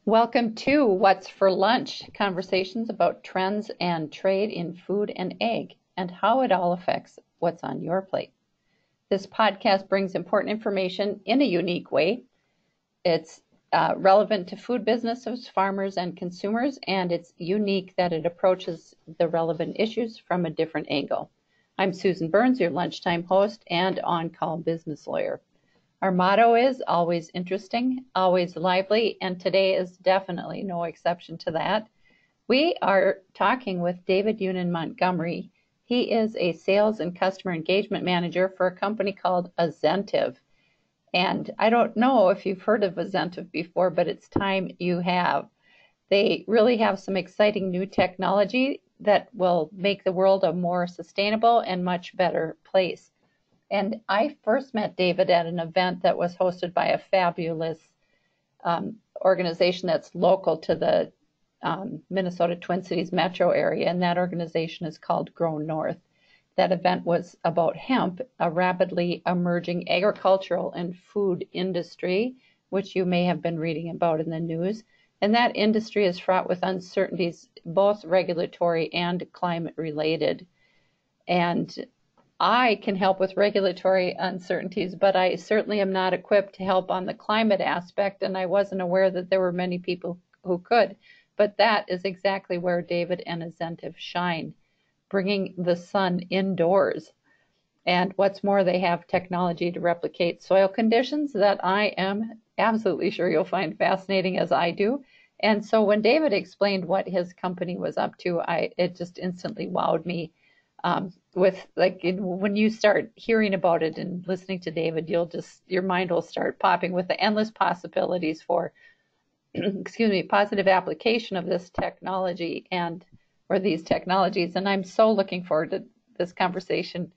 Welcome to What's for Lunch, conversations about trends and trade in food and egg, and how it all affects what's on your plate. This podcast brings important information in a unique way. It's relevant to food businesses, farmers, and consumers, and it's unique that it approaches the relevant issues from a different angle. I'm Susan Burns, your lunchtime host and on-call business lawyer. Our motto is always interesting, always lively, and today is definitely no exception to that. We are talking with David Yunan Montgomery. He is a sales and customer engagement manager for a company called Azentive. And I don't know if you've heard of Azentive before, but it's time you have. They really have some exciting new technology that will make the world a more sustainable and much better place. And I first met David at an event that was hosted by a fabulous organization that's local to the Minnesota Twin Cities metro area, and that organization is called Grow North. That event was about hemp, a rapidly emerging agricultural and food industry, which you may have been reading about in the news. And that industry is fraught with uncertainties, both regulatory and climate related. And I can help with regulatory uncertainties, but I certainly am not equipped to help on the climate aspect, and I wasn't aware that there were many people who could. But that is exactly where David and Azentive shine, bringing the sun indoors. And what's more, they have technology to replicate soil conditions that I am absolutely sure you'll find fascinating, as I do. And so when David explained what his company was up to, it just instantly wowed me. When you start hearing about it and listening to David, your mind will start popping with the endless possibilities for, positive application of this technology or these technologies. And I'm so looking forward to this conversation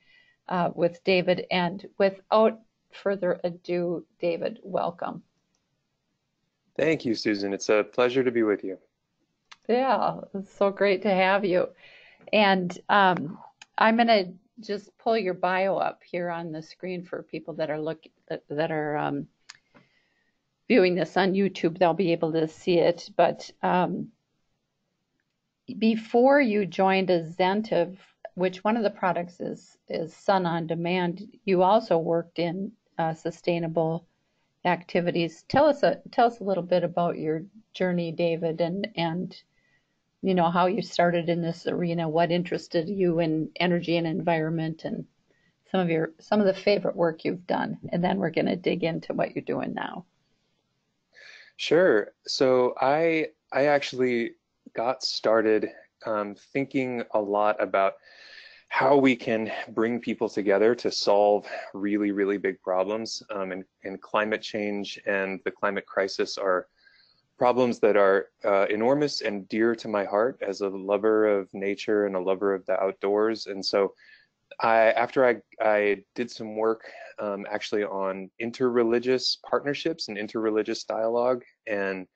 with David. And without further ado, David, welcome. Thank you, Susan. It's a pleasure to be with you. Yeah, it's so great to have you. And I'm going to just pull your bio up here on the screen for people that are viewing this on YouTube. They'll be able to see it. But before you joined Azentive, which one of the products is Sun on Demand, you also worked in sustainable activities. Tell us a little bit about your journey, David, and how you started in this arena, what interested you in energy and environment, and some of the favorite work you've done. And then we're going to dig into what you're doing now. Sure. So I actually got started thinking a lot about how we can bring people together to solve really, really big problems. And climate change and the climate crisis are problems that are enormous and dear to my heart as a lover of nature and a lover of the outdoors. And so after I did some work actually on interreligious partnerships and interreligious dialogue, and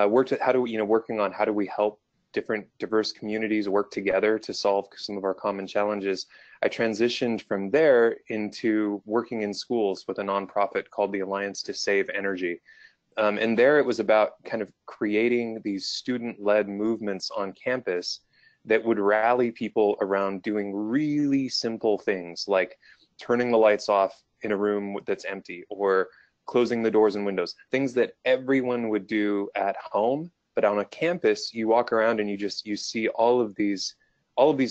worked at working on how do we help different diverse communities work together to solve some of our common challenges, I transitioned from there into working in schools with a nonprofit called the Alliance to Save Energy. And there it was about kind of creating these student-led movements on campus that would rally people around doing really simple things like turning the lights off in a room that's empty or closing the doors and windows, things that everyone would do at home. But on a campus, you walk around and you see all of these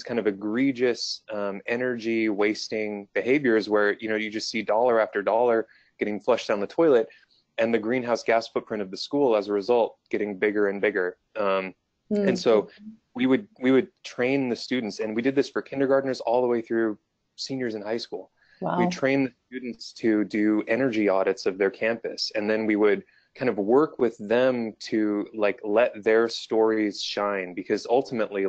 kind of egregious energy wasting behaviors where you just see dollar after dollar getting flushed down the toilet, and the greenhouse gas footprint of the school as a result getting bigger and bigger. And so we would train the students, and we did this for kindergartners all the way through seniors in high school. Wow. We trained the students to do energy audits of their campus, and then we would kind of work with them to let their stories shine, because ultimately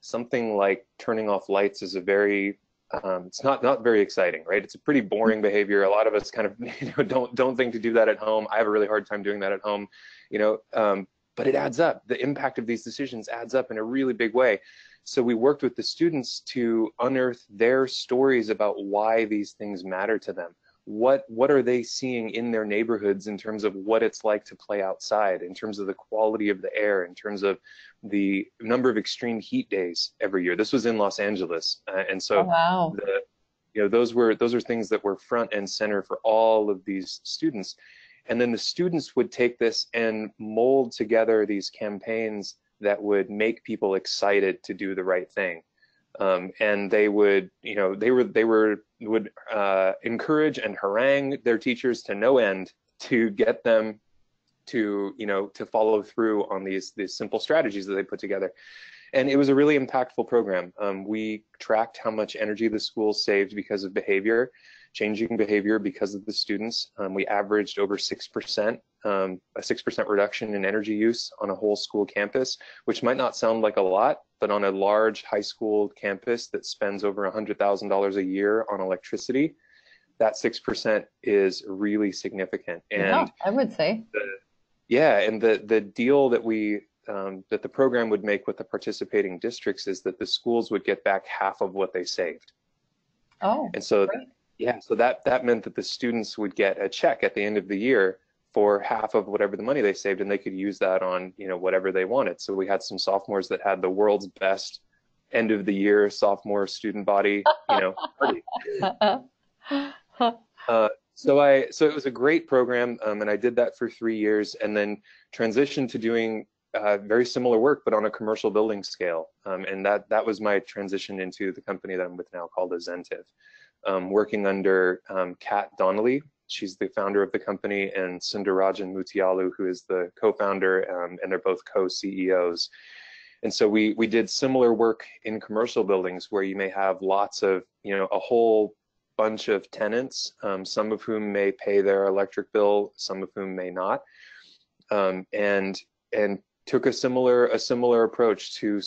something like turning off lights is a very it's not very exciting, right? It's a pretty boring behavior. A lot of us kind of don't think to do that at home. I have a really hard time doing that at home, but it adds up. The impact of these decisions adds up in a really big way. So we worked with the students to unearth their stories about why these things matter to them. what are they seeing in their neighborhoods in terms of what it's like to play outside, in terms of the quality of the air, in terms of the number of extreme heat days every year. This was in Los Angeles, and Oh, so wow. those are things that were front and center for all of these students. And then the students would take this and mold together these campaigns that would make people excited to do the right thing. And they would, would encourage and harangue their teachers to no end to get them to follow through on these simple strategies that they put together. And it was a really impactful program. We tracked how much energy the school saved because of changing behavior because of the students. We averaged over 6%, a 6% reduction in energy use on a whole school campus, which might not sound like a lot, but on a large high school campus that spends over $100,000 a year on electricity, that 6% is really significant. And Yeah, I would say. and the deal that that the program would make with the participating districts is that the schools would get back half of what they saved. Oh, And so, great. so that meant that the students would get a check at the end of the year for half of whatever the money they saved, and they could use that on, whatever they wanted. So we had some sophomores that had the world's best end of the year sophomore student body, party. So it was a great program, and I did that for 3 years, and then transitioned to doing very similar work, but on a commercial building scale. And that was my transition into the company that I'm with now, called Azentiv, working under Kat Donnelly. She's the founder of the company, and Sundarajan Mutialu, who is the co-founder, and they're both co-CEOs. And so we did similar work in commercial buildings where you may have lots of, a whole bunch of tenants, some of whom may pay their electric bill, some of whom may not, and took a similar approach to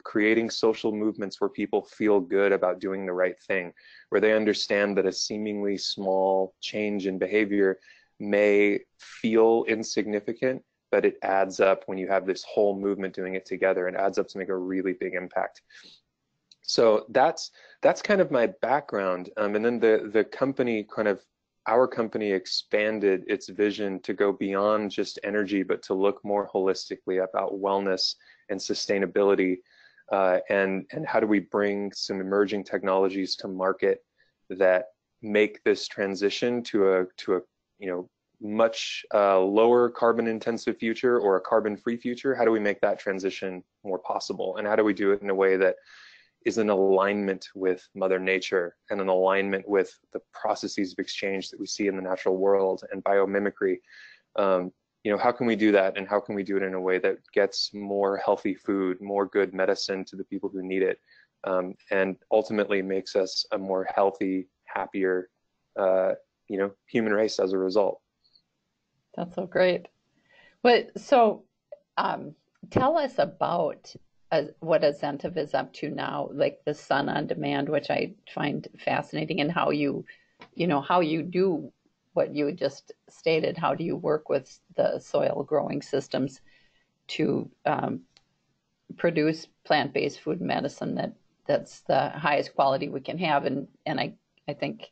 creating social movements where people feel good about doing the right thing, where they understand that a seemingly small change in behavior may feel insignificant, but it adds up when you have this whole movement doing it together. It adds up to make a really big impact. So that's kind of my background. And then the company our company expanded its vision to go beyond just energy, but to look more holistically about wellness and sustainability, and how do we bring some emerging technologies to market that make this transition to a much lower carbon intensive future, or a carbon free future. How do we make that transition more possible, and how do we do it in a way that is in alignment with Mother Nature and in alignment with the processes of exchange that we see in the natural world and biomimicry? How can we do that, and how can we do it in a way that gets more healthy food, more good medicine to the people who need it, and ultimately makes us a more healthy, happier, human race as a result? That's so great. So tell us about what Azentiv is up to now, like the sun on demand, which I find fascinating, and how you do what you just stated. How do you work with the soil growing systems to produce plant-based food and medicine that's the highest quality we can have? And I think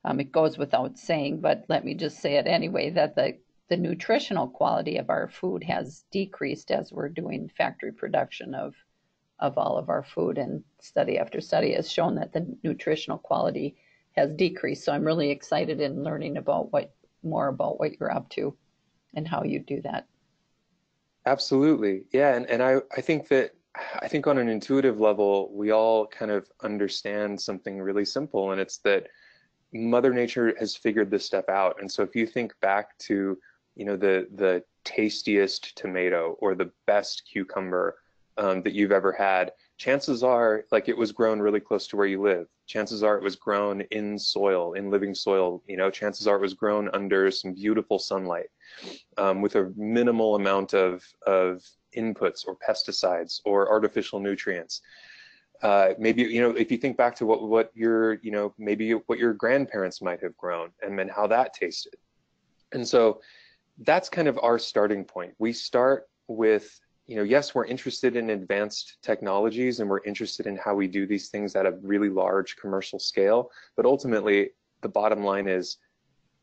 it goes without saying, but let me just say it anyway, that the nutritional quality of our food has decreased as we're doing factory production of all of our food, and study after study has shown that the nutritional quality has decreased. So I'm really excited in learning more about what you're up to and how you do that. Absolutely. Yeah. And I think on an intuitive level, we all kind of understand something really simple, and it's that Mother Nature has figured this stuff out. And so if you think back to the tastiest tomato or the best cucumber that you've ever had, chances are, like, it was grown really close to where you live. Chances are it was grown in soil, in living soil. Chances are it was grown under some beautiful sunlight, with a minimal amount of inputs or pesticides or artificial nutrients. Maybe, if you think back to what your, maybe what your grandparents might have grown, and then how that tasted. And so that's kind of our starting point. We start with, yes, we're interested in advanced technologies, and we're interested in how we do these things at a really large commercial scale, but ultimately the bottom line is,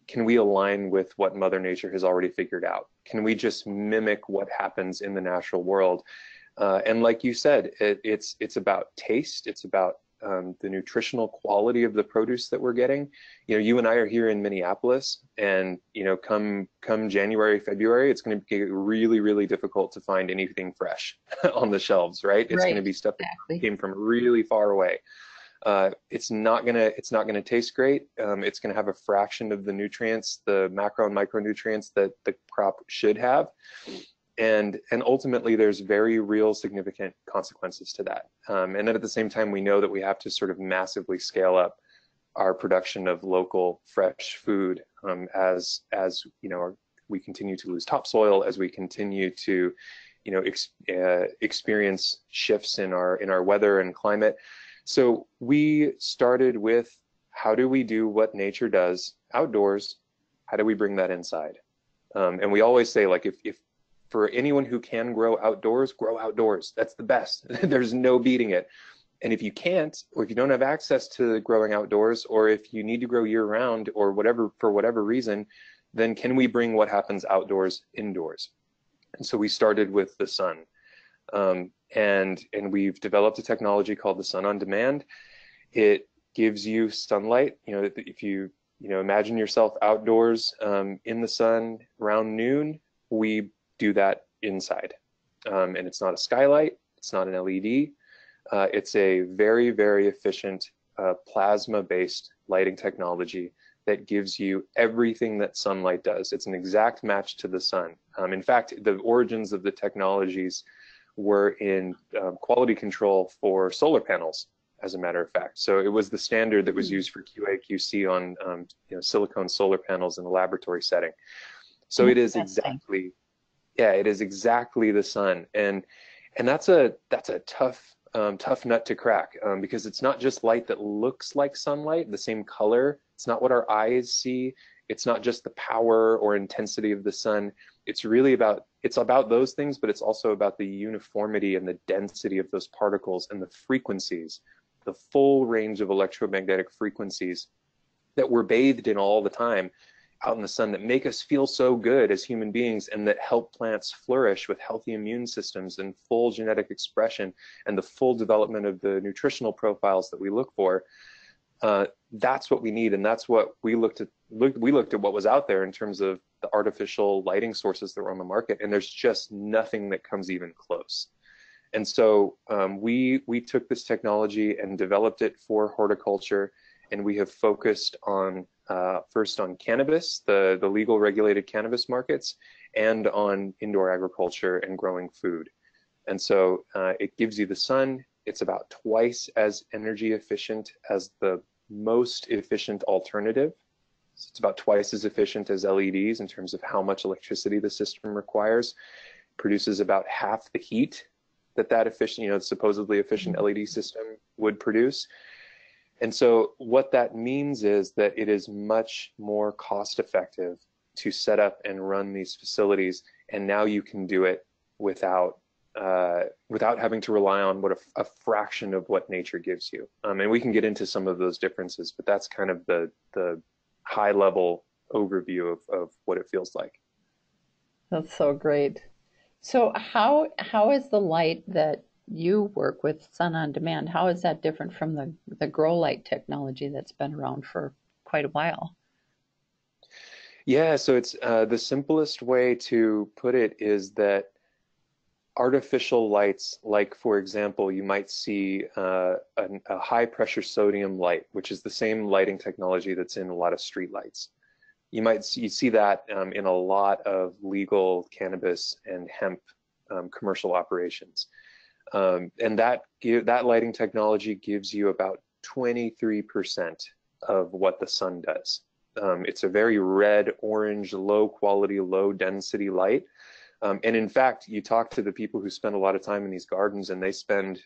can we align with what Mother Nature has already figured out? Can we just mimic what happens in the natural world? And like you said, it's about taste. It's about the nutritional quality of the produce that we're getting. You know, you and I are here in Minneapolis, and you know, come January, February, it's going to be really, really difficult to find anything fresh on the shelves, right? It's going to be stuff that came from really far away. It's not gonna taste great. It's gonna have a fraction of the nutrients, the macro and micronutrients that the crop should have. And ultimately, there's very real significant consequences to that. And then at the same time, we know that we have to sort of massively scale up our production of local, fresh food as you know, we continue to lose topsoil, as we continue to, you know, experience shifts in our weather and climate. So we started with, how do we do what nature does outdoors? How do we bring that inside? And we always say, like, if for anyone who can grow outdoors, grow outdoors. That's the best. There's no beating it. And if you can't, or if you don't have access to growing outdoors, or if you need to grow year round, or whatever, for whatever reason, then can we bring what happens outdoors indoors? And so we started with the sun. And we've developed a technology called the Sun on Demand. It gives you sunlight. You know, if you imagine yourself outdoors in the sun around noon, we do that inside. And it's not a skylight, it's not an LED. It's a very, very efficient plasma-based lighting technology that gives you everything that sunlight does. It's an exact match to the sun. In fact, the origins of the technologies were in quality control for solar panels, as a matter of fact. So it was the standard that was used for QA/QC on you know, silicone solar panels in the laboratory setting. So it is exactly, yeah, it is exactly the sun, and that's a tough nut to crack, because it's not just light that looks like sunlight, the same color. It's not what our eyes see. It's not just the power or intensity of the sun. It's really about those things, but it's also about the uniformity and the density of those particles and the frequencies, the full range of electromagnetic frequencies that we're bathed in all the time out in the sun, that make us feel so good as human beings, and that help plants flourish with healthy immune systems and full genetic expression and the full development of the nutritional profiles that we look for. That's what we need, and that's what we looked at what was out there in terms of the artificial lighting sources that were on the market, and there's just nothing that comes even close. And so we took this technology and developed it for horticulture, and we have focused on first on cannabis, the legal regulated cannabis markets, and on indoor agriculture and growing food. And so it gives you the sun. It's about twice as energy efficient as the most efficient alternative. So it's about twice as efficient as LEDs in terms of how much electricity the system requires. Produces about half the heat that efficient, you know, supposedly efficient LED system would produce. And so what that means is that it is much more cost effective to set up and run these facilities, and now you can do it without having to rely on what a fraction of what nature gives you. And we can get into some of those differences, but that's kind of the high level overview of what it feels like. That's so great. So how is the light that you work with, Sun on Demand, how is that different from the grow light technology that's been around for quite a while? Yeah, so it's the simplest way to put it is that artificial lights, like for example, you might see a high pressure sodium light, which is the same lighting technology that's in a lot of street lights. You see that in a lot of legal cannabis and hemp commercial operations. And that lighting technology gives you about 23% of what the sun does. It's a very red, orange, low quality, low density light. And in fact, you talk to the people who spend a lot of time in these gardens, and they spend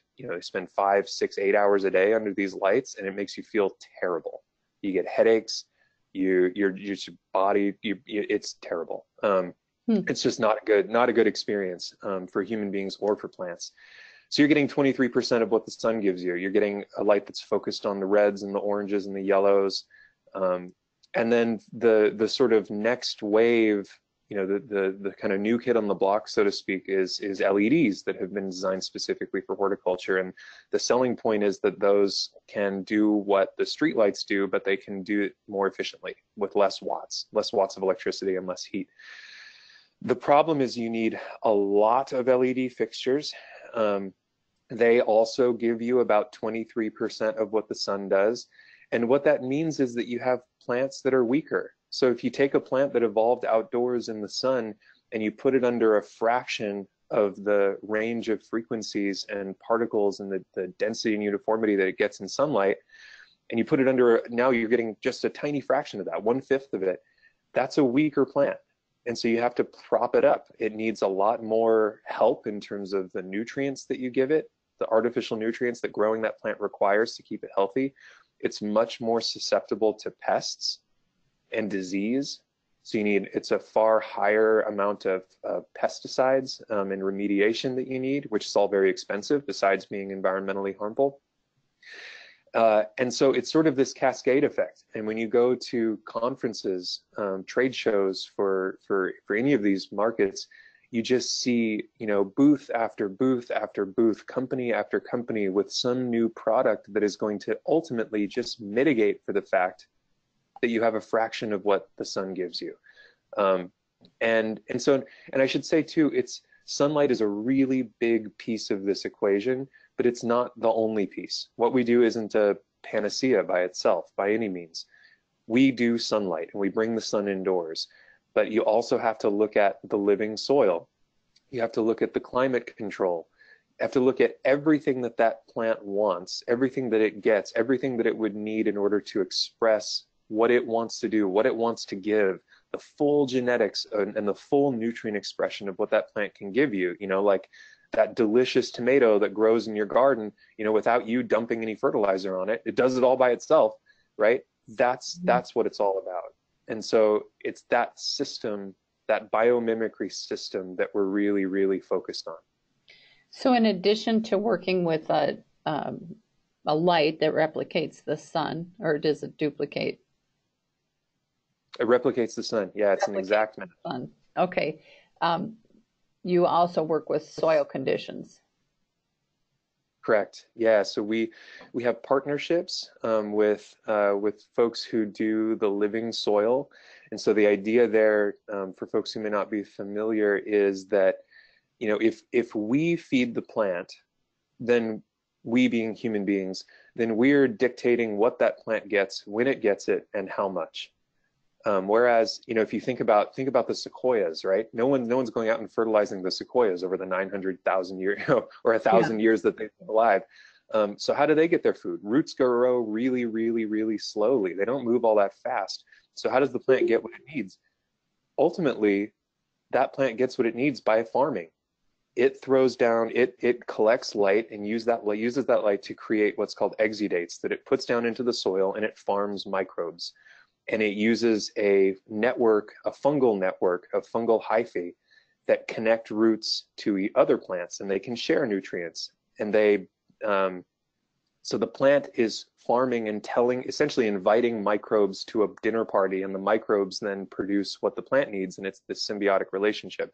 5, 6, 8 hours a day under these lights, and it makes you feel terrible. You get headaches, your body, it's terrible. It's just not a good experience for human beings or for plants. So you're getting 23% of what the sun gives you. You're getting a light that's focused on the reds and the oranges and the yellows. And then the sort of next wave, the kind of new kid on the block, so to speak, is LEDs that have been designed specifically for horticulture. And the selling point is that those can do what the streetlights do, but they can do it more efficiently with less watts of electricity and less heat. The problem is you need a lot of LED fixtures. They also give you about 23% of what the sun does. And what that means is that you have plants that are weaker. So if you take a plant that evolved outdoors in the sun and you put it under a fraction of the range of frequencies and particles and the density and uniformity that it gets in sunlight, and you put it under, now you're getting just a tiny fraction of that, 1/5 of it, that's a weaker plant. And so you have to prop it up. It needs a lot more help in terms of the nutrients that you give it, the artificial nutrients that growing that plant requires to keep it healthy. It's much more susceptible to pests and disease. So it's a far higher amount of pesticides and remediation that you need, which is all very expensive besides being environmentally harmful. And so it's sort of this cascade effect. And when you go to conferences, trade shows for any of these markets, you just see, booth after booth after booth, company after company with some new product that is going to ultimately just mitigate for the fact that you have a fraction of what the sun gives you. And I should say too, sunlight is a really big piece of this equation, but it's not the only piece. What we do isn't a panacea by itself, by any means. We do sunlight and we bring the sun indoors, but you also have to look at the living soil. You have to look at the climate control. You have to look at everything that that plant wants, everything that it gets, everything that it would need in order to express what it wants to do, what it wants to give, the full genetics and the full nutrient expression of what that plant can give you, like that delicious tomato that grows in your garden, without you dumping any fertilizer on it. It does it all by itself, right? That's what it's all about. And so it's that system, that biomimicry system that we're really, really focused on. So in addition to working with a light that replicates the sun, or does it duplicate? It replicates the sun. Yeah, it's an exact match. Sun. Okay. You also work with soil conditions. Correct. Yeah. So we have partnerships with folks who do the living soil, and so the idea there, for folks who may not be familiar, is that if we feed the plant, then we being human beings, then we're dictating what that plant gets, when it gets it, and how much. Whereas, if you think about the sequoias, right? No one's going out and fertilizing the sequoias over the 900,000 years or 1,000 years that they've been alive. So how do they get their food? Roots grow really, really, really slowly. They don't move all that fast. So how does the plant get what it needs? Ultimately, that plant gets what it needs by farming. It throws down, it collects light and uses that light to create what's called exudates that it puts down into the soil, and it farms microbes. And it uses a fungal network of fungal hyphae that connect roots to other plants, and they can share nutrients. And so the plant is farming and essentially inviting microbes to a dinner party, and the microbes then produce what the plant needs, and it's this symbiotic relationship.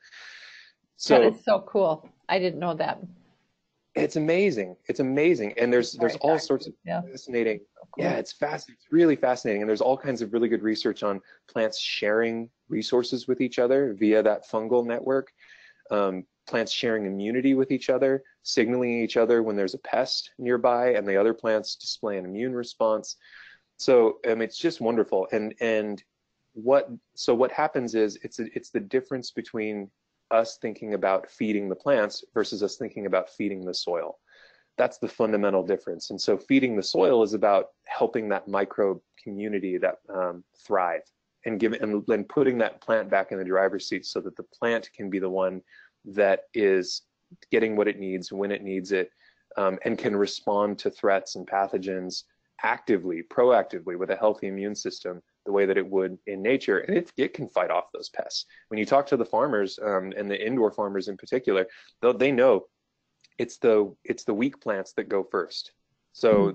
So that is so cool. I didn't know that. It's amazing. It's amazing. And there's all sorts of fascinating. Cool. Yeah, it's really fascinating. And there's all kinds of really good research on plants sharing resources with each other via that fungal network. Plants sharing immunity with each other, signaling each other when there's a pest nearby, and the other plants display an immune response. So it's just wonderful. And what happens is it's the difference between us thinking about feeding the plants versus us thinking about feeding the soil. That's the fundamental difference. And so feeding the soil is about helping that microbe community that thrive, and then putting that plant back in the driver's seat so that the plant can be the one that is getting what it needs when it needs it, and can respond to threats and pathogens proactively with a healthy immune system, the way that it would in nature. And it can fight off those pests. When you talk to the farmers, and the indoor farmers in particular, they know it's the weak plants that go first. So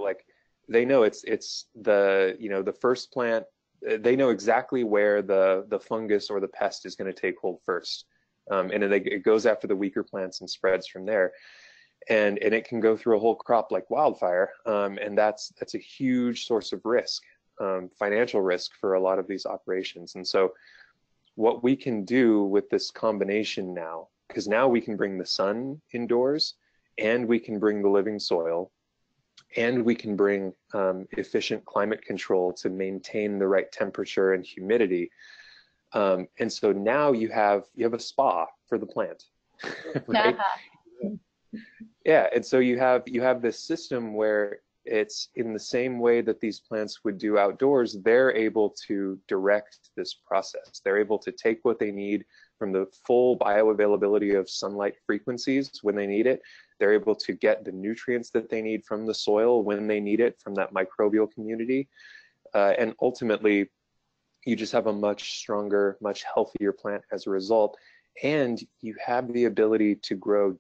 like they know it's the, the first plant. They know exactly where the fungus or the pest is going to take hold first, and then it goes after the weaker plants and spreads from there. And it can go through a whole crop like wildfire, and that's a huge source of risk, financial risk for a lot of these operations. And so what we can do with this combination now, because now we can bring the sun indoors, and we can bring the living soil, and we can bring efficient climate control to maintain the right temperature and humidity. And so now you have a spa for the plant, right? Yeah, and so you have this system where it's in the same way that these plants would do outdoors. They're able to direct this process. They're able to take what they need from the full bioavailability of sunlight frequencies when they need it. They're able to get the nutrients that they need from the soil when they need it from that microbial community. And ultimately, you just have a much stronger, much healthier plant as a result. And you have the ability to grow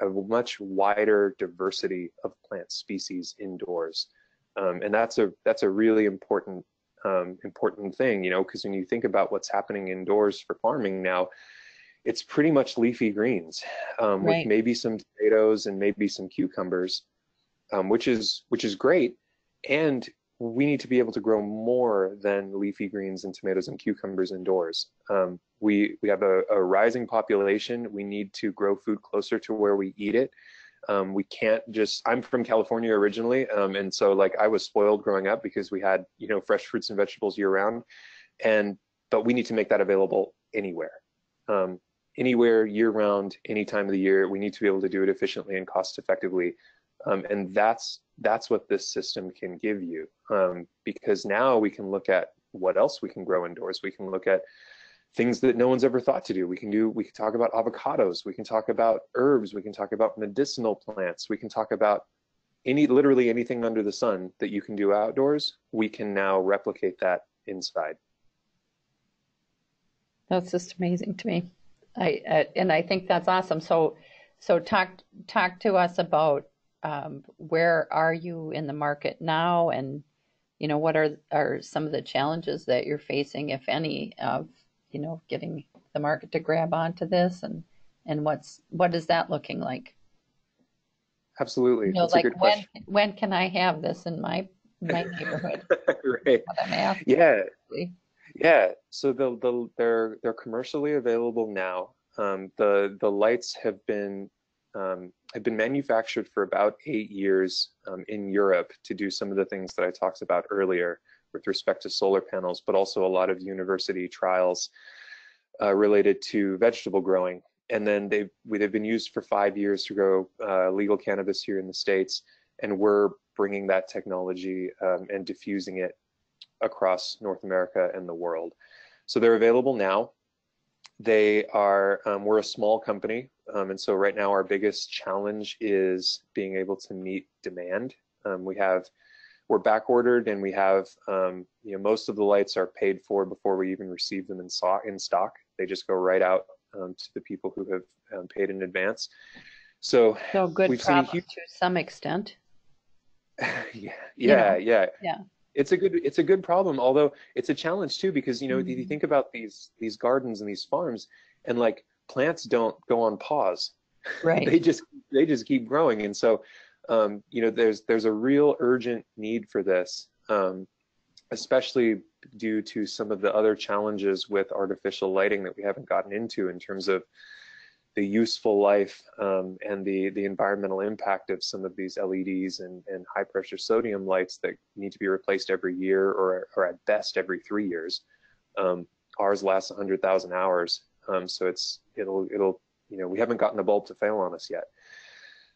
a much wider diversity of plant species indoors. And that's a really important thing, because when you think about what's happening indoors for farming now, it's pretty much leafy greens, with maybe some tomatoes and maybe some cucumbers, which is great. And we need to be able to grow more than leafy greens and tomatoes and cucumbers indoors. We have a rising population. We need to grow food closer to where we eat it. We can't I'm from California originally, and so like I was spoiled growing up because we had fresh fruits and vegetables year round, but we need to make that available anywhere. Anywhere, year round, any time of the year. We need to be able to do it efficiently and cost effectively. And that's what this system can give you, because now we can look at what else we can grow indoors. We can look at things that no one's ever thought to do. We can talk about avocados. We can talk about herbs. We can talk about medicinal plants. We can talk about literally anything under the sun that you can do outdoors. We can now replicate that inside. That's just amazing to me. I think that's awesome. So talk to us about where are you in the market now, and what are some of the challenges that you're facing, if any, of getting the market to grab onto this, and what is that looking like? Absolutely, that's a good question. When can I have this in my neighborhood? Right. What I'm asking. Yeah. So they're commercially available now. The lights have been manufactured for about 8 years in Europe to do some of the things that I talked about earlier with respect to solar panels, but also a lot of university trials related to vegetable growing. And then they've been used for 5 years to grow legal cannabis here in the States, and we're bringing that technology and diffusing it across North America and the world. So they're available now. We're a small company, and so right now our biggest challenge is being able to meet demand. We're back ordered, and we have most of the lights are paid for before we even receive them in stock. They just go right out to the people who have paid in advance. So good problem to some extent. Yeah. It's a good problem, although it's a challenge too, because if you think about these gardens and these farms, and like plants don't go on pause, right? they just keep growing, and so there's a real urgent need for this, especially due to some of the other challenges with artificial lighting that we haven't gotten into in terms of the useful life and the environmental impact of some of these LEDs and high pressure sodium lights that need to be replaced every year, or at best every 3 years. Ours lasts 100,000 hours, so it'll we haven't gotten a bulb to fail on us yet.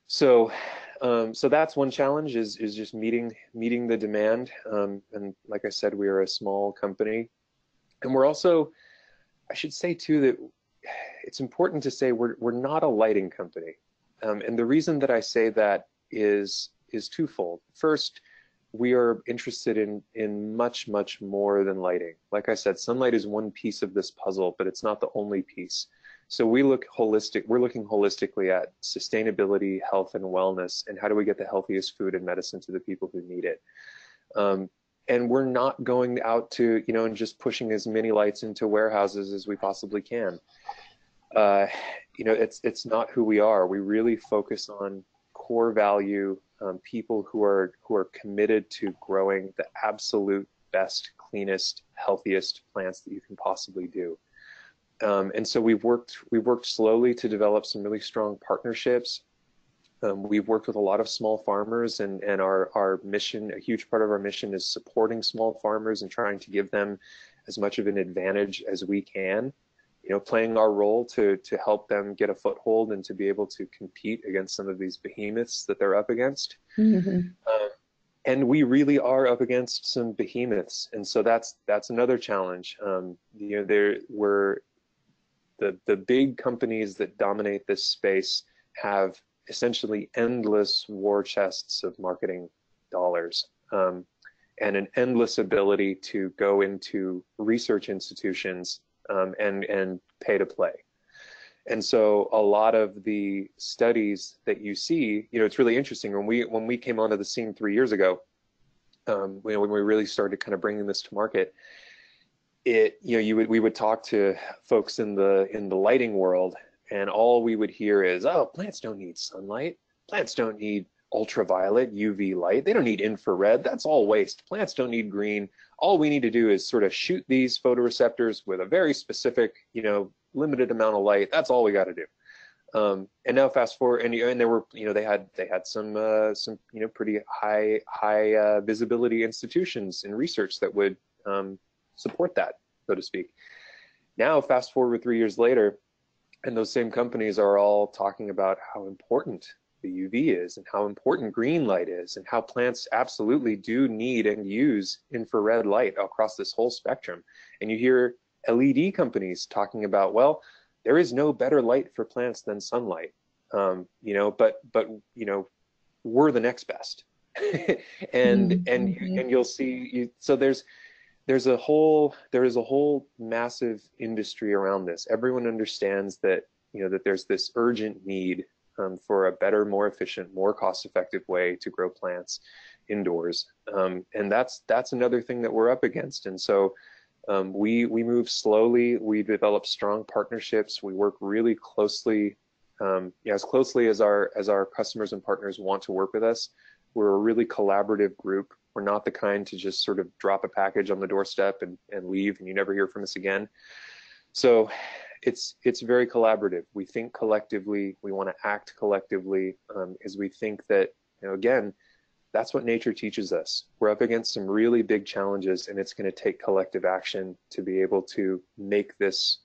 So that's one challenge, is just meeting the demand. And like I said, we are a small company, and we're also, I should say too, that it's important to say we're not a lighting company, and the reason that I say that is twofold. First, we are interested in much, much more than lighting. Like I said, sunlight is one piece of this puzzle, but it's not the only piece. So we're looking holistically at sustainability, health, and wellness, and how do we get the healthiest food and medicine to the people who need it. And we're not going out to, and just pushing as many lights into warehouses as we possibly can. It's not who we are. We really focus on core value, people who are committed to growing the absolute best, cleanest, healthiest plants that you can possibly do. And so we've worked slowly to develop some really strong partnerships. We've worked with a lot of small farmers, and our mission, a huge part of our mission, is supporting small farmers and trying to give them as much of an advantage as we can. Playing our role to help them get a foothold and to be able to compete against some of these behemoths that they're up against. Mm-hmm. And we really are up against some behemoths, and so that's another challenge. The big companies that dominate this space have essentially endless war chests of marketing dollars, and an endless ability to go into research institutions and pay to play. And so a lot of the studies that you see, it's really interesting. When we came onto the scene 3 years ago, when we really started kind of bringing this to market, we would talk to folks in the lighting world, and all we would hear is, oh, plants don't need sunlight. Plants don't need ultraviolet, UV light. They don't need infrared. That's all waste. Plants don't need green. All we need to do is sort of shoot these photoreceptors with a very specific, limited amount of light. That's all we got to do. And now fast forward, and there were, they had some pretty high visibility institutions in research that would support that, so to speak. Now fast forward 3 years later, and those same companies are all talking about how important the UV is and how important green light is and how plants absolutely do need and use infrared light across this whole spectrum. And you hear LED companies talking about, well, there is no better light for plants than sunlight, but we're the next best. and you'll see, so there is a whole massive industry around this. Everyone understands that, that there's this urgent need for a better, more efficient, more cost-effective way to grow plants indoors. And that's another thing that we're up against. And so we move slowly. We develop strong partnerships. We work really closely, as closely as our customers and partners want to work with us. We're a really collaborative group. We're not the kind to just sort of drop a package on the doorstep and leave and you never hear from us again. So it's very collaborative. We think collectively. We want to act collectively, as we think that, again, that's what nature teaches us. We're up against some really big challenges, and it's going to take collective action to be able to make this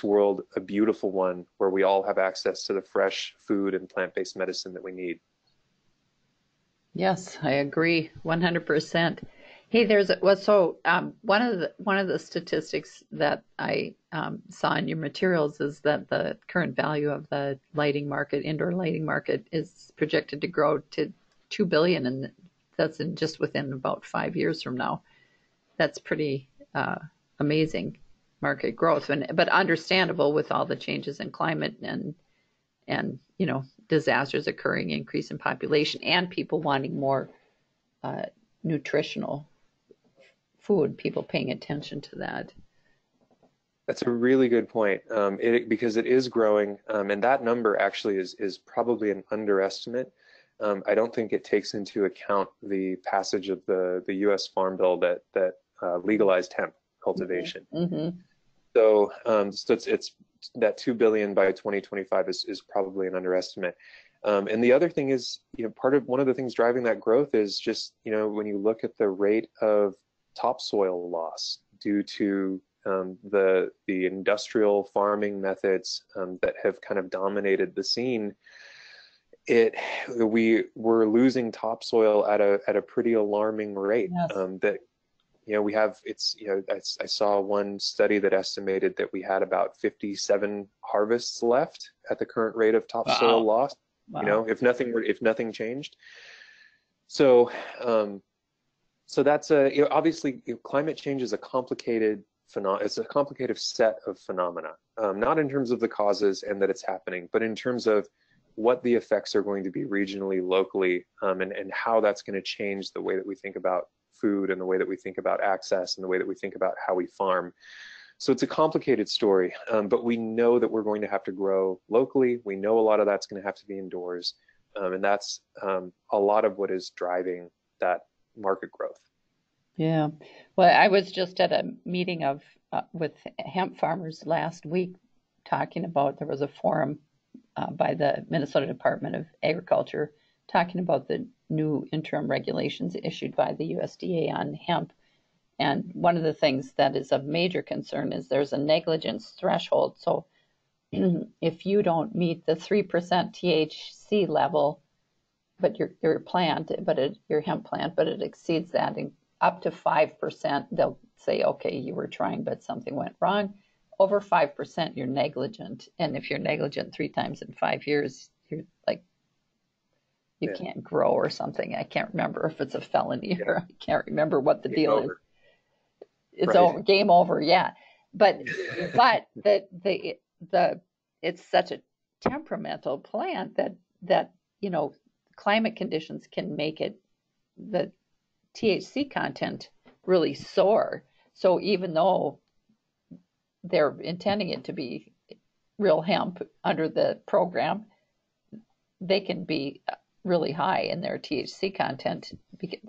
world a beautiful one where we all have access to the fresh food and plant-based medicine that we need. Yes, I agree 100%. Hey, one of the statistics that I saw in your materials is that the current value of the indoor lighting market, is projected to grow to $2 billion, and that's within about 5 years from now. That's pretty amazing market growth, but understandable with all the changes in climate and disasters occurring, increase in population, and people wanting more nutritional food, people paying attention to that. That's a really good point, because it is growing, and that number actually is probably an underestimate. I don't think it takes into account the passage of the U.S. Farm Bill that legalized hemp cultivation. Mm-hmm. So it's that 2 billion by 2025 is probably an underestimate. And the other thing is, one of the things driving that growth is just, when you look at the rate of topsoil loss due to the industrial farming methods that have kind of dominated the scene, we're losing topsoil at a pretty alarming rate. Yes. I saw one study that estimated that we had about 57 harvests left at the current rate of topsoil loss. Wow. If nothing changed. So, so that's obviously climate change is a complicated it's a complicated set of phenomena, not in terms of the causes and that it's happening, but in terms of what the effects are going to be regionally, locally, and how that's going to change the way that we think about food and the way that we think about access and the way that we think about how we farm. So it's a complicated story, but we know that we're going to have to grow locally. We know a lot of that's going to have to be indoors, and that's a lot of what is driving that market growth. Yeah. Well, I was just at a meeting of with hemp farmers last week talking about there was a forum by the Minnesota Department of Agriculture talking about the new interim regulations issued by the USDA on hemp. And one of the things that is of major concern is there's a negligence threshold. So if you don't meet the 3% THC level, but your plant, your hemp plant, but it exceeds that in up to 5%, they'll say, okay, you were trying, but something went wrong. Over 5%, you're negligent. And if you're negligent 3 times in 5 years, you're like, you can't grow or something. I can't remember if it's a felony or I can't remember what the deal is. It's over, game over, yeah. But the it's such a temperamental plant that climate conditions can make the THC content really soar. So even though they're intending it to be real hemp under the program, they can be really high in their THC content.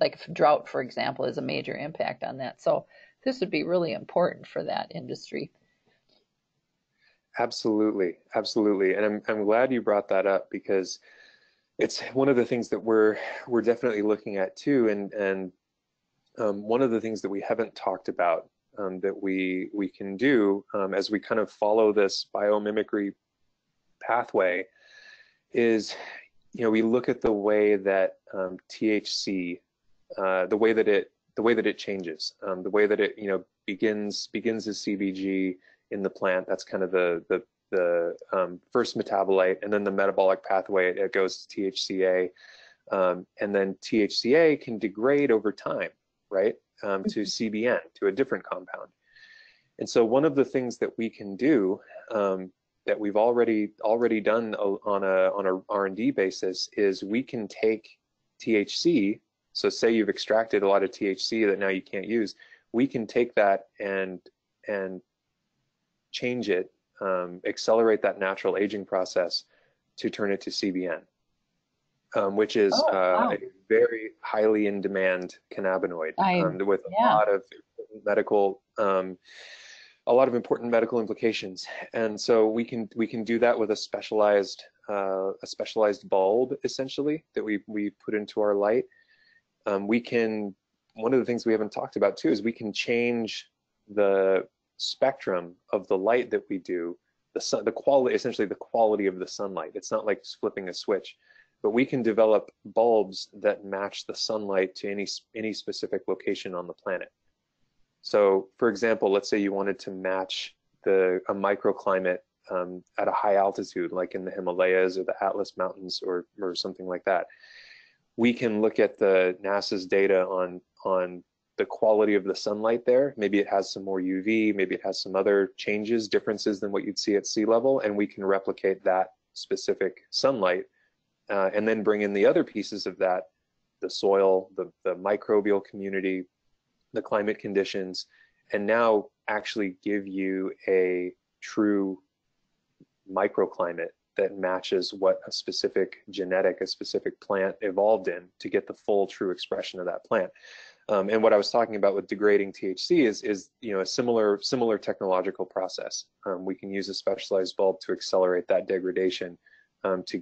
Like drought, for example, is a major impact on that. So this would be really important for that industry. Absolutely, absolutely, and I'm glad you brought that up because it's one of the things that we're definitely looking at too, and one of the things that we haven't talked about that we can do as we kind of follow this biomimicry pathway is, we look at the way that THC, the way that it changes, the way that it begins as CBG in the plant. That's kind of the first metabolite, and then the metabolic pathway, it goes to THCA, and then THCA can degrade over time, right, to CBN, to a different compound. And so one of the things that we can do that we've already done on a R&D basis is we can take THC. So say you've extracted a lot of THC that now you can't use, we can take that and change it, accelerate that natural aging process to turn it to CBN, which is a very highly in demand cannabinoid with a lot of medical, a lot of important medical implications. And so we can do that with a specialized bulb, essentially, that we put into our light. One of the things we haven't talked about too is we can change the spectrum of the light that we do, the quality, essentially the quality of the sunlight. It's not like flipping a switch, but we can develop bulbs that match the sunlight to any specific location on the planet. So for example, let's say you wanted to match a microclimate at a high altitude, like in the Himalayas or the Atlas Mountains or something like that. We can look at the NASA's data on the quality of the sunlight there. Maybe it has some more UV, maybe it has some other differences than what you'd see at sea level, and we can replicate that specific sunlight and then bring in the other pieces of that, the soil, the microbial community, the climate conditions, and now actually give you a true microclimate that matches what a specific plant evolved in to get the full true expression of that plant. And what I was talking about with degrading THC is a similar technological process. We can use a specialized bulb to accelerate that degradation to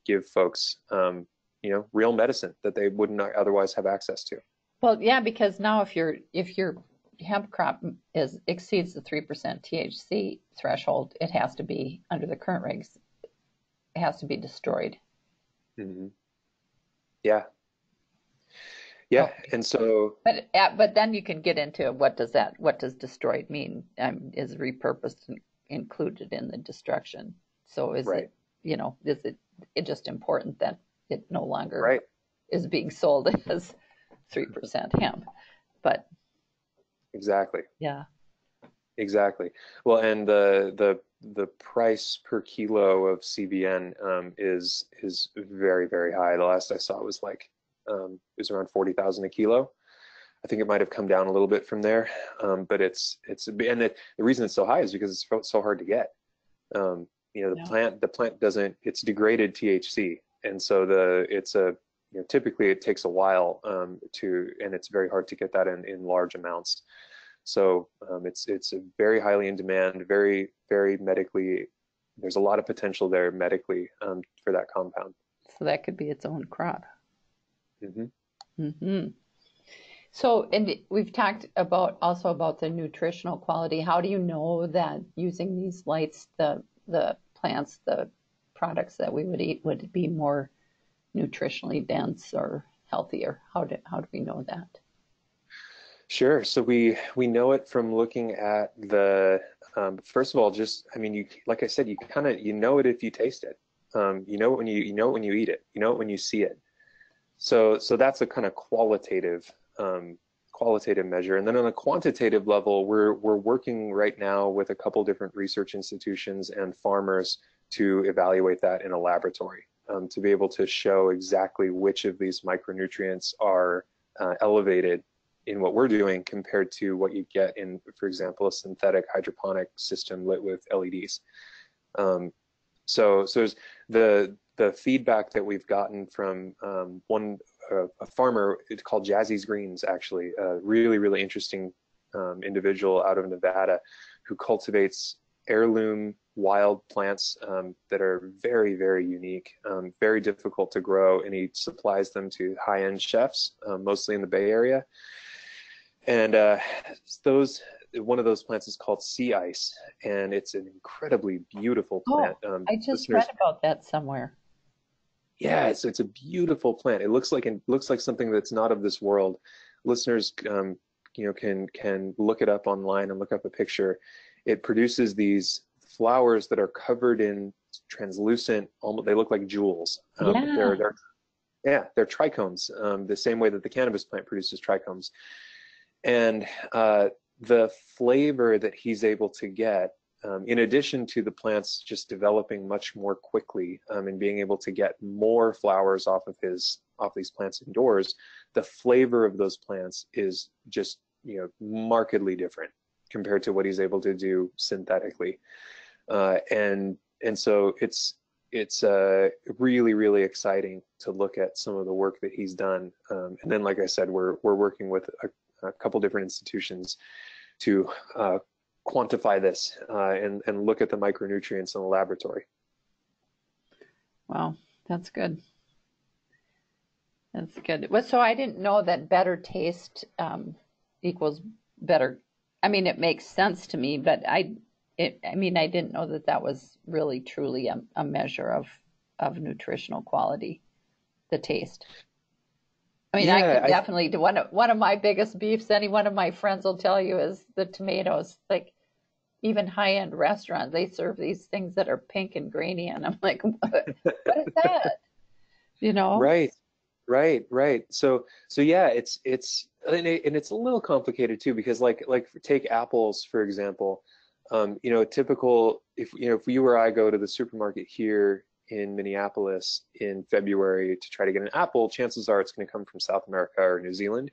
give folks real medicine that they wouldn't otherwise have access to. Well, yeah, because now if your hemp crop exceeds the 3% THC threshold, it has to be, under the current regs, it has to be destroyed. Mm-hmm. Yeah. Yeah, and so. But then you can get into what does destroyed mean? Is repurposed included in the destruction? So is it, is it just important that it no longer? Right. is being sold as 3% hemp. But Exactly. yeah. Exactly. Well, and the price per kilo of CBN is very, very high. The last I saw was like it was around 40,000 a kilo. I think it might have come down a little bit from there, but the reason it's so high is because it's so hard to get. The plant doesn't, it's degraded THC, and so typically it takes a while and it's very hard to get that in large amounts. So it's a very highly in demand, very, very medically, there's a lot of potential there medically for that compound. So that could be its own crop. Mm-hmm. Mm-hmm. So, and we've talked also about the nutritional quality. How do you know that using these lights, the plants, the products that we would eat would be more nutritionally dense or healthier? How do we know that? Sure. So we know it from looking at the first of all, just I mean, like I said, you know it if you taste it. You know it when you eat it. You know it when you see it. So that's a kind of qualitative measure. And then on a quantitative level, we're working right now with a couple different research institutions and farmers to evaluate that in a laboratory, to be able to show exactly which of these micronutrients are elevated in what we're doing compared to what you get in, for example, a synthetic hydroponic system lit with LEDs. So there's the feedback that we've gotten from a farmer, it's called Jazzy's Greens, actually, a really, really interesting individual out of Nevada who cultivates heirloom wild plants that are very, very unique, very difficult to grow, and he supplies them to high-end chefs, mostly in the Bay Area. And one of those plants is called sea ice, and it's an incredibly beautiful plant. I just read about that somewhere. Yeah, it's a beautiful plant. It looks like something that's not of this world. Listeners, can look it up online and look up a picture. It produces these flowers that are covered in translucent, almost they look like jewels. They're trichomes, the same way that the cannabis plant produces trichomes. And the flavor that he's able to get, in addition to the plants just developing much more quickly and being able to get more flowers off these plants indoors, the flavor of those plants is just markedly different compared to what he's able to do synthetically, and so it's really, really exciting to look at some of the work that he's done, and then like I said, we're working with a couple different institutions to quantify this and look at the micronutrients in the laboratory. Wow, that's good. That's good. Well, so I didn't know that better taste equals better. I mean, it makes sense to me, but I didn't know that was really truly a measure of nutritional quality, the taste. I mean, I could definitely do one of my biggest beefs. Any one of my friends will tell you is the tomatoes. Like even high-end restaurants, they serve these things that are pink and grainy, and I'm like, what is that? Right. So yeah, it's a little complicated too, because like take apples for example. Typical if you or I go to the supermarket here in Minneapolis in February to try to get an apple, chances are it's going to come from South America or New Zealand,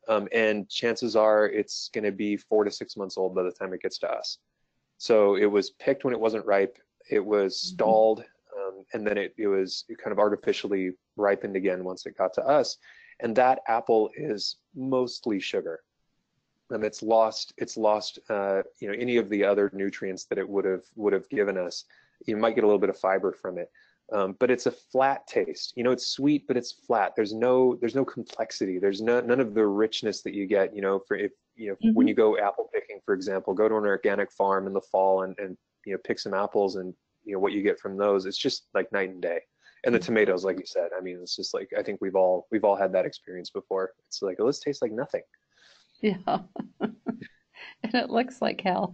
and chances are it's going to be 4 to 6 months old by the time it gets to us. So it was picked when it wasn't ripe, it was stalled, and then it was kind of artificially ripened again once it got to us, and that apple is mostly sugar. It's lost any of the other nutrients that it would have given us. You might get a little bit of fiber from it, but it's a flat taste. It's sweet, but it's flat. There's no complexity. There's none of the richness that you get. When you go apple picking, for example, go to an organic farm in the fall and pick some apples, and what you get from those, it's just like night and day. And the tomatoes, like you said, I mean, it's just like I think we've all had that experience before. It's like, oh, this tastes like nothing. Yeah. And it looks like hell.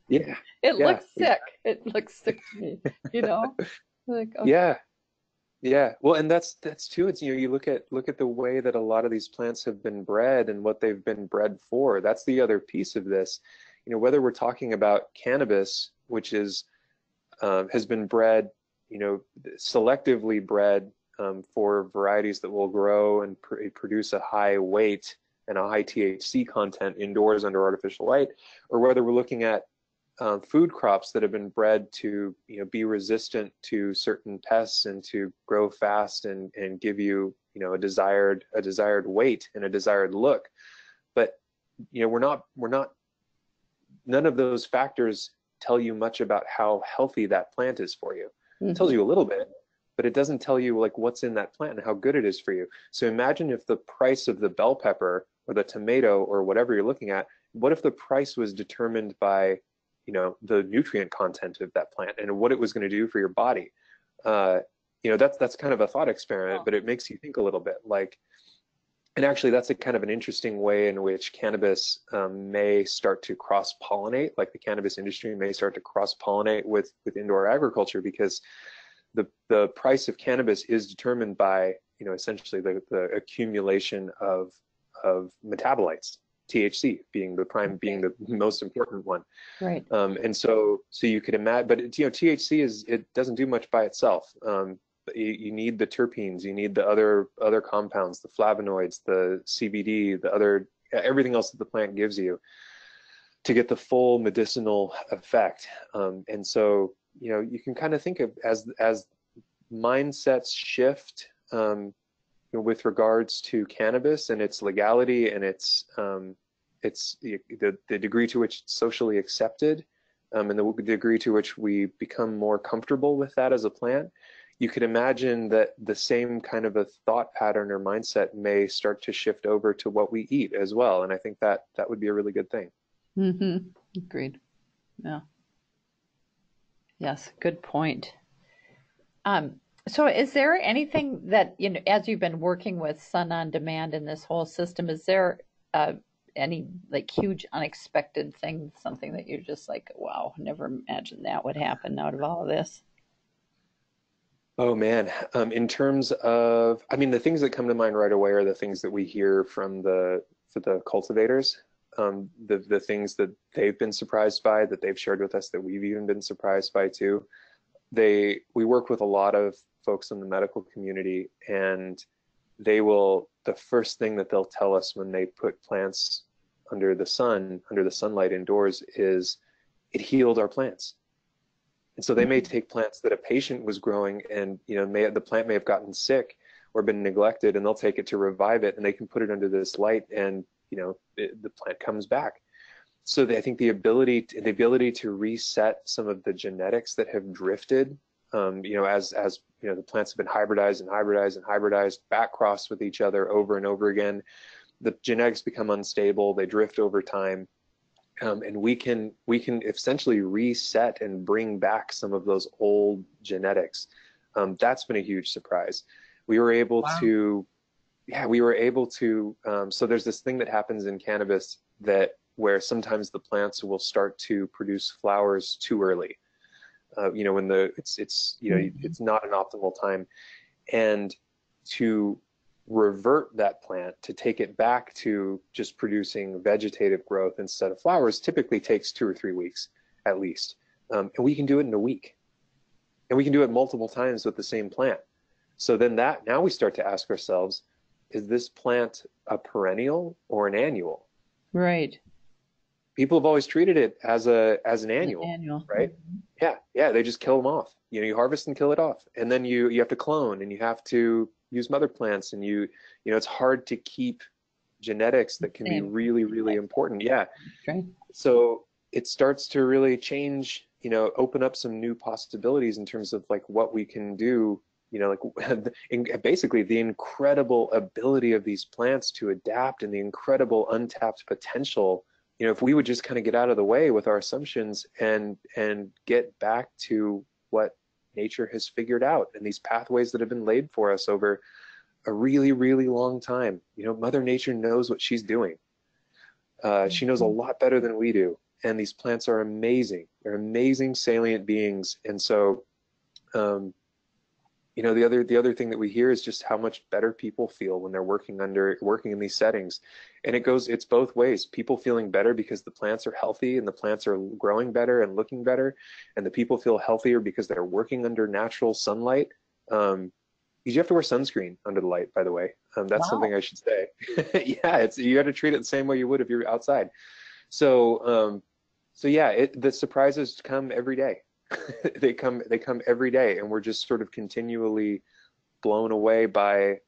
Yeah. It looks sick. It looks sick to me, Like, okay. Yeah, well, and that's too. It's, you know, you look at the way that a lot of these plants have been bred and what they've been bred for. That's the other piece of this. You know, whether we're talking about cannabis, which is has been bred, you know, selectively bred for varieties that will grow and produce a high weight and a high THC content indoors under artificial light, or whether we're looking at food crops that have been bred to, you know, be resistant to certain pests and to grow fast and give you, you know, a desired weight and a desired look. But, you know, we're not none of those factors tell you much about how healthy that plant is for you. It tells you a little bit, but it doesn't tell you like what's in that plant and how good it is for you. So imagine if the price of the bell pepper or the tomato or whatever you're looking at, what if the price was determined by, you know, the nutrient content of that plant and what it was going to do for your body? You know, that's kind of a thought experiment, but it makes you think a little bit. Like, and actually, that's a kind of an interesting way in which cannabis may start to cross-pollinate, like the cannabis industry may start to cross-pollinate with indoor agriculture, because the price of cannabis is determined by, you know, essentially the accumulation of metabolites, THC being the most important one. Right. And so you could imagine, but you know, THC it doesn't do much by itself. You need the terpenes, you need the other compounds, the flavonoids, the CBD, everything else that the plant gives you to get the full medicinal effect. And so, you know, you can kind of think of as mindsets shift you know, with regards to cannabis and its legality and its the degree to which it's socially accepted, and the degree to which we become more comfortable with that as a plant. You could imagine that the same kind of a thought pattern or mindset may start to shift over to what we eat as well. And I think that would be a really good thing. Agreed. Yeah. Yes, good point. So is there anything that, you know, as you've been working with Sun on Demand in this whole system, is there any like huge unexpected thing, something that you're just like, wow, never imagined that would happen out of all of this? Oh man, in terms of, I mean, the things that come to mind right away are the things that we hear from for the cultivators, the things that they've been surprised by, that they've shared with us, that we've even been surprised by too. We work with a lot of folks in the medical community, and the first thing that they'll tell us when they put plants under the sunlight indoors is it healed our plants. And so they may take plants that a patient was growing and, you know, the plant may have gotten sick or been neglected, and they'll take it to revive it, and they can put it under this light, and, you know, the plant comes back. So I think the ability to reset some of the genetics that have drifted, you know, as you know, the plants have been hybridized and hybridized and hybridized, back crossed with each other over and over again. The genetics become unstable, they drift over time. And we can essentially reset and bring back some of those old genetics. That's been a huge surprise. We were able Wow. to, yeah, we were able to. So there's this thing that happens in cannabis where sometimes the plants will start to produce flowers too early. You know, when it's you know, it's not an optimal time, and to revert that plant, to take it back to just producing vegetative growth instead of flowers, typically takes 2 or 3 weeks at least. And we can do it in a week, and we can do it multiple times with the same plant. So then now we start to ask ourselves, is this plant a perennial or an annual? Right. People have always treated it as an annual, Annual. right? Yeah, they just kill them off. You know, you harvest and kill it off, and then you have to clone, and you have to use mother plants, and you know, it's hard to keep genetics that can be really, really important. Yeah. Right. So it starts to really change, you know, open up some new possibilities in terms of like what we can do, you know, like basically the incredible ability of these plants to adapt and the incredible untapped potential. You know, if we would just kind of get out of the way with our assumptions and get back to what nature has figured out and these pathways that have been laid for us over a really, really long time. You know, Mother Nature knows what she's doing. She knows a lot better than we do. And these plants are amazing. They're amazing salient beings. And so, you the other thing that we hear is just how much better people feel when they're working in these settings. And it's both ways. People feeling better because the plants are healthy and the plants are growing better and looking better, and the people feel healthier because they're working under natural sunlight. You have to wear sunscreen under the light, by the way. That's something Wow. I should say. Yeah, you got to treat it the same way you would if you're outside. So yeah, the surprises come every day. They come every day, and we're just sort of continually blown away by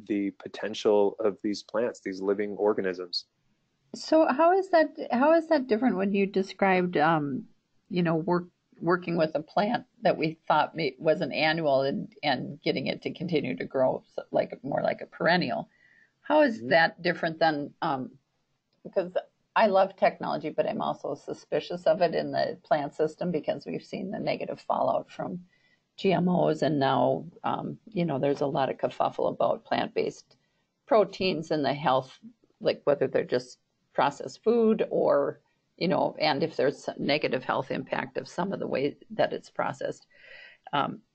the potential of these plants, these living organisms. So how is that different when you described working with a plant that we thought was an annual and getting it to continue to grow like more like a perennial? How is Mhm. that different than because I love technology, but I'm also suspicious of it in the plant system because we've seen the negative fallout from GMOs, and now there's a lot of kerfuffle about plant-based proteins and the health, like whether they're just processed food or and if there's negative health impact of some of the way that it's processed.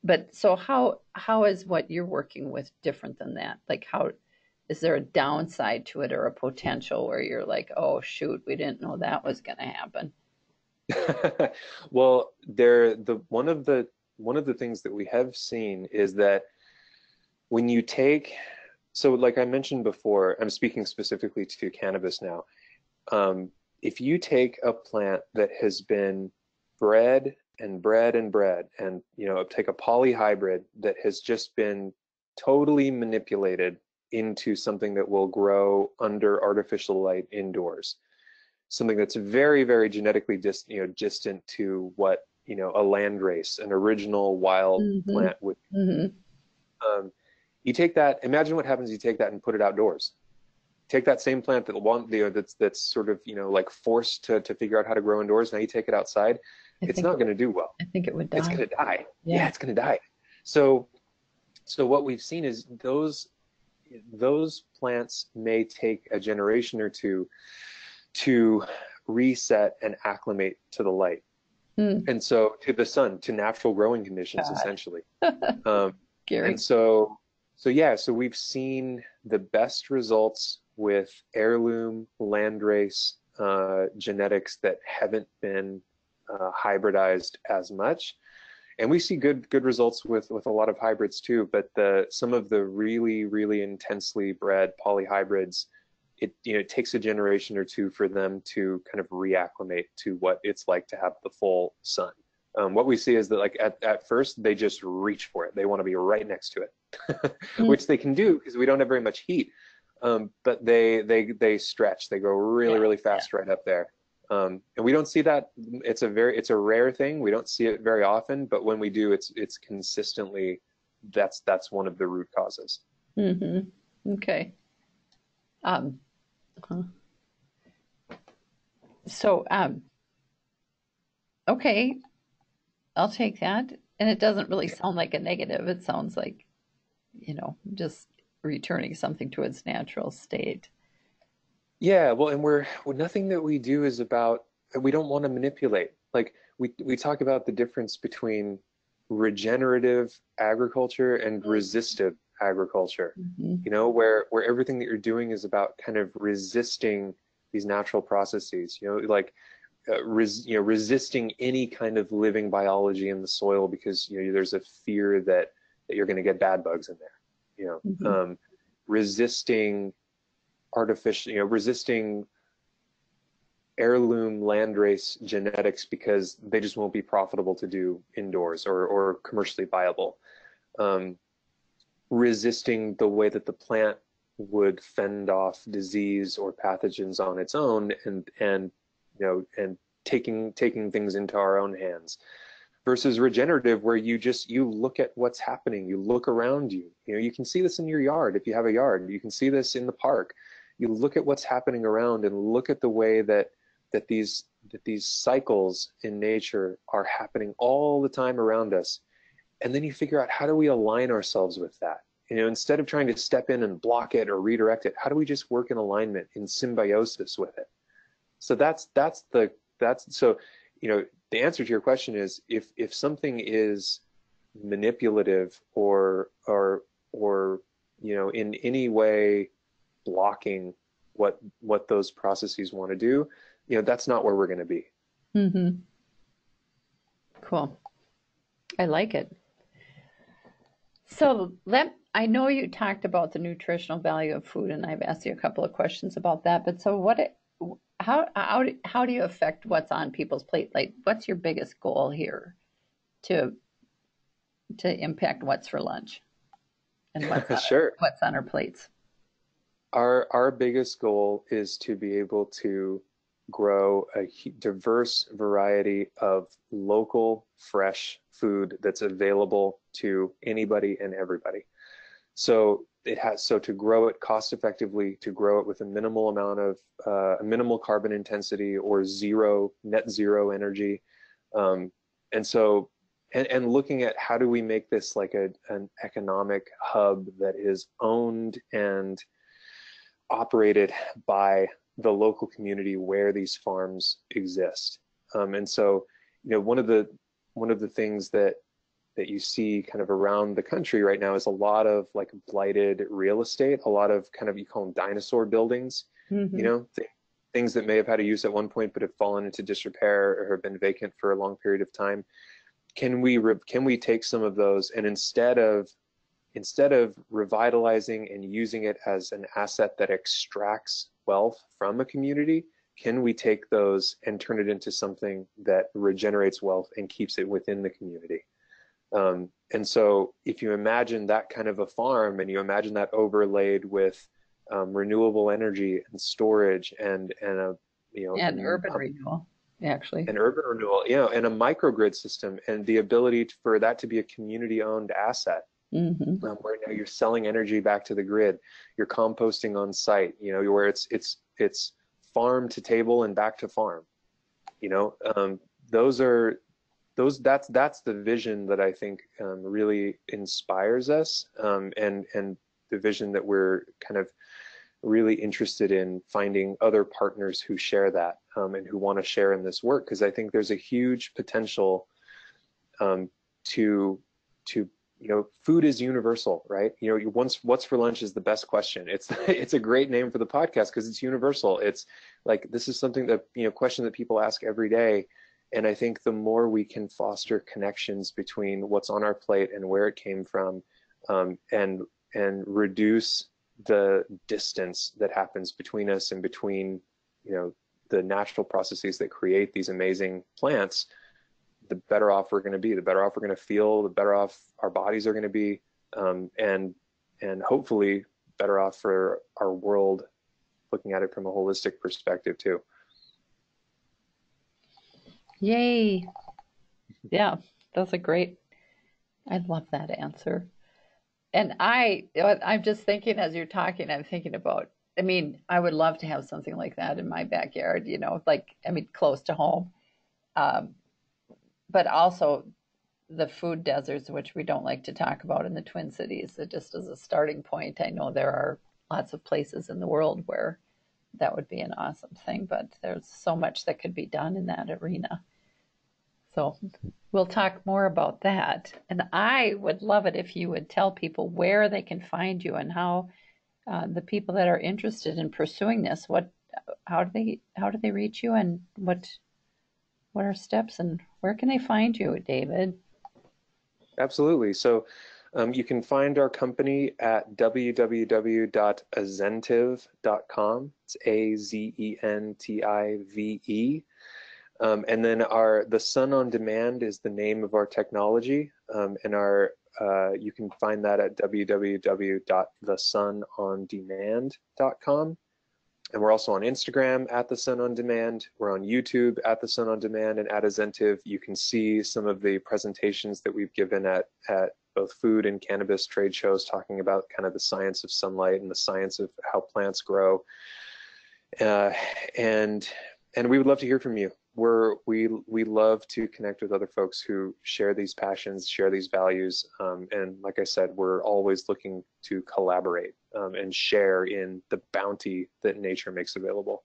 But so how is what you're working with different than that? Like how is there a downside to it or a potential where you're like, oh shoot, we didn't know that was going to happen? Well, one of the things that we have seen is that when you take, so like I mentioned before, I'm speaking specifically to cannabis now. Um, if you take a plant that has been bred and bred and bred, and take a polyhybrid that has just been totally manipulated into something that will grow under artificial light indoors, something that's very, very genetically distant to what a land race, an original wild Mm-hmm. plant would. Mm-hmm. Um, you take that. Imagine what happens. You take that and put it outdoors. Take that same plant that's sort of like forced to figure out how to grow indoors. Now you take it outside. I It's think not going to do well. I think it would It's die. going to die. Yeah, Yeah. it's going to die. So what we've seen is those plants may take a generation or two to reset and acclimate to the light, Mm, and so to the sun, to natural growing conditions, God. essentially. Um, and Gary. so we've seen the best results with heirloom landrace genetics that haven't been hybridized as much, and we see good results with a lot of hybrids too. But some of the really, really intensely bred polyhybrids, it takes a generation or two for them to kind of reacclimate to what it's like to have the full sun. What we see is that like at first they just reach for it. They want to be right next to it, Mm, which they can do because we don't have very much heat. But they stretch. They go really, yeah. really Yeah. fast right up there. And we don't see that. It's a rare thing. We don't see it very often, but when we do, it's consistently, that's one of the root causes. Mm-hmm. Okay. Um, huh. So, okay, I'll take that. And it doesn't really sound like a negative. It sounds like, just returning something to its natural state. Yeah, well, and nothing that we do is about, we don't want to manipulate. Like we talk about the difference between regenerative agriculture and resistive agriculture, Mm-hmm. where everything that you're doing is about kind of resisting these natural processes, like resisting any kind of living biology in the soil because there's a fear that you're going to get bad bugs in there, Mm-hmm. resisting resisting heirloom landrace genetics because they just won't be profitable to do indoors or commercially viable. Um, Resisting the way that the plant would fend off disease or pathogens on its own, and taking things into our own hands, versus regenerative, where you look at what's happening, you look around you. You can see this in your yard if you have a yard. You can see this in the park. You look at what's happening around and look at the way that these cycles in nature are happening all the time around us, and then you figure out, how do we align ourselves with that? Instead of trying to step in and block it or redirect it, how do we just work in alignment, in symbiosis with it? So that's so the answer to your question is, if something is manipulative or in any way blocking what those processes want to do, that's not where we're going to be. Mm-hmm. Cool. I like it. So I know you talked about the nutritional value of food, and I've asked you a couple of questions about that. But so how do you affect what's on people's plate? Like, what's your biggest goal here to impact what's for lunch and Sure. what's on our plates? Our biggest goal is to be able to grow a diverse variety of local, fresh food that's available to anybody and everybody. So to grow it cost effectively, to grow it with a minimal amount of a minimal carbon intensity or net zero energy. And so and looking at how do we make this like an economic hub that is owned and operated by the local community where these farms exist. And so, one of the things that you see kind of around the country right now is a lot of like blighted real estate, a lot of kind of, you call them dinosaur buildings, Mm-hmm. things that may have had a use at one point but have fallen into disrepair or have been vacant for a long period of time. Can we take some of those, and instead of revitalizing and using it as an asset that extracts wealth from a community, can we take those and turn it into something that regenerates wealth and keeps it within the community? And so if you imagine that kind of a farm, and you imagine that overlaid with renewable energy and storage and And urban renewal, actually. an urban renewal, and a microgrid system, and the ability for that to be a community-owned asset, Mm-hmm. where now you're selling energy back to the grid, you're composting on site, where it's farm to table and back to farm. Those are that's the vision that I think really inspires us, and the vision that we're kind of really interested in finding other partners who share that, and who want to share in this work, because I think there's a huge potential to food is universal, right? What's for lunch is the best question. It's a great name for the podcast because it's universal. It's like, this is something that, question that people ask every day. And I think the more we can foster connections between what's on our plate and where it came from, and reduce the distance that happens between us and between, the natural processes that create these amazing plants, the better off we're going to be, the better off we're going to feel, the better off our bodies are going to be, and hopefully better off for our world, looking at it from a holistic perspective too. Yay. Yeah, that's a great, I love that answer. And I'm just thinking as you're talking, I'm thinking about, I mean, I would love to have something like that in my backyard, like, I mean, close to home. Um, but also the food deserts, which we don't like to talk about in the Twin Cities. So just as a starting point, I know there are lots of places in the world where that would be an awesome thing, but there's so much that could be done in that arena. So we'll talk more about that. And I would love it if you would tell people where they can find you and how the people that are interested in pursuing this, how do they reach you, and what are steps, and where can they find you, David? Absolutely. So you can find our company at www.azentive.com. It's AZENTIVE. And then the Sun on Demand is the name of our technology, and you can find that at www.thesunondemand.com. And we're also on Instagram at The Sun on Demand. We're on YouTube at The Sun on Demand, and at Azentive, you can see some of the presentations that we've given at both food and cannabis trade shows, talking about kind of the science of sunlight and the science of how plants grow. And we would love to hear from you. We love to connect with other folks who share these passions, share these values, and like I said, we're always looking to collaborate and share in the bounty that nature makes available.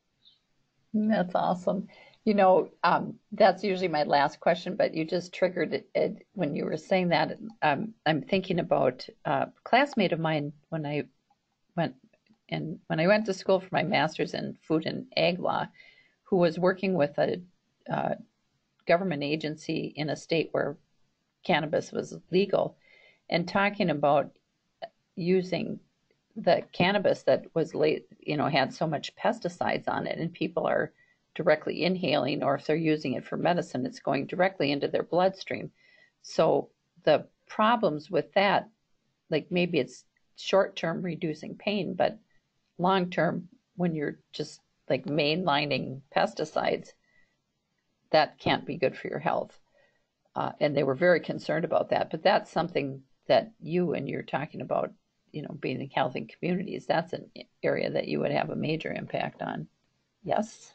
That's awesome. That's usually my last question, but you just triggered it when you were saying that. I'm thinking about a classmate of mine went when I went to school for my master's in food and ag law, who was working with a government agency in a state where cannabis was legal, and talking about using the cannabis that was had so much pesticides on it, and people are directly inhaling, or if they're using it for medicine, it's going directly into their bloodstream. So the problems with that, like maybe it's short term reducing pain, but long term, when you're just like mainlining pesticides, that can't be good for your health. And they were very concerned about that. But that's something that you're talking about, being in healthy communities. That's an area that you would have a major impact on. Yes.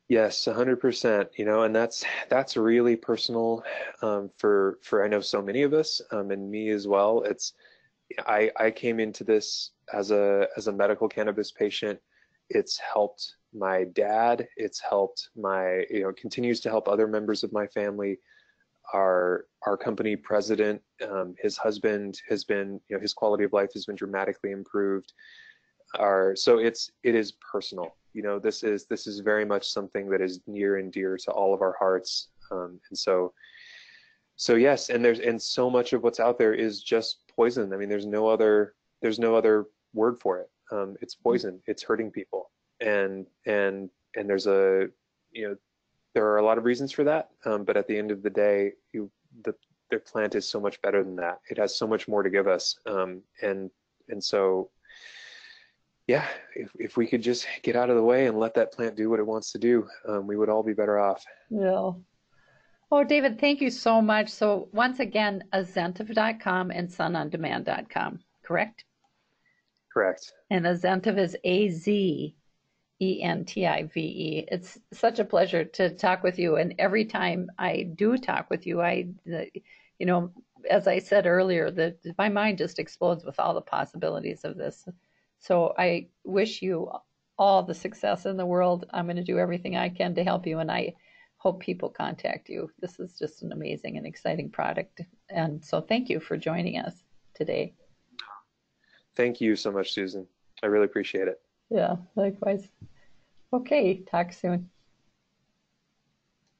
Yes, 100%. And that's really personal for I know so many of us, and me as well. I came into this as a medical cannabis patient. It's helped my dad. It's helped continues to help other members of my family. Our company president, his husband has been, his quality of life has been dramatically improved. So it is personal. This is very much something that is near and dear to all of our hearts. And so yes, and so much of what's out there is just poison. I mean, there's no other word for it. It's poison. It's hurting people. And there are a lot of reasons for that. But at the end of the day, the plant is so much better than that. It has so much more to give us. And so, yeah, if we could just get out of the way and let that plant do what it wants to do, we would all be better off. Yeah. Oh, David, thank you so much. So once again, azentiv.com and sunondemand.com, correct? Correct. And Azentiv is Azentive. It's such a pleasure to talk with you. And every time I do talk with you, as I said earlier, my mind just explodes with all the possibilities of this. So I wish you all the success in the world. I'm going to do everything I can to help you, and I hope people contact you. This is just an amazing and exciting product. And so thank you for joining us today. Thank you so much, Susan. I really appreciate it. Yeah, likewise. Okay, talk soon.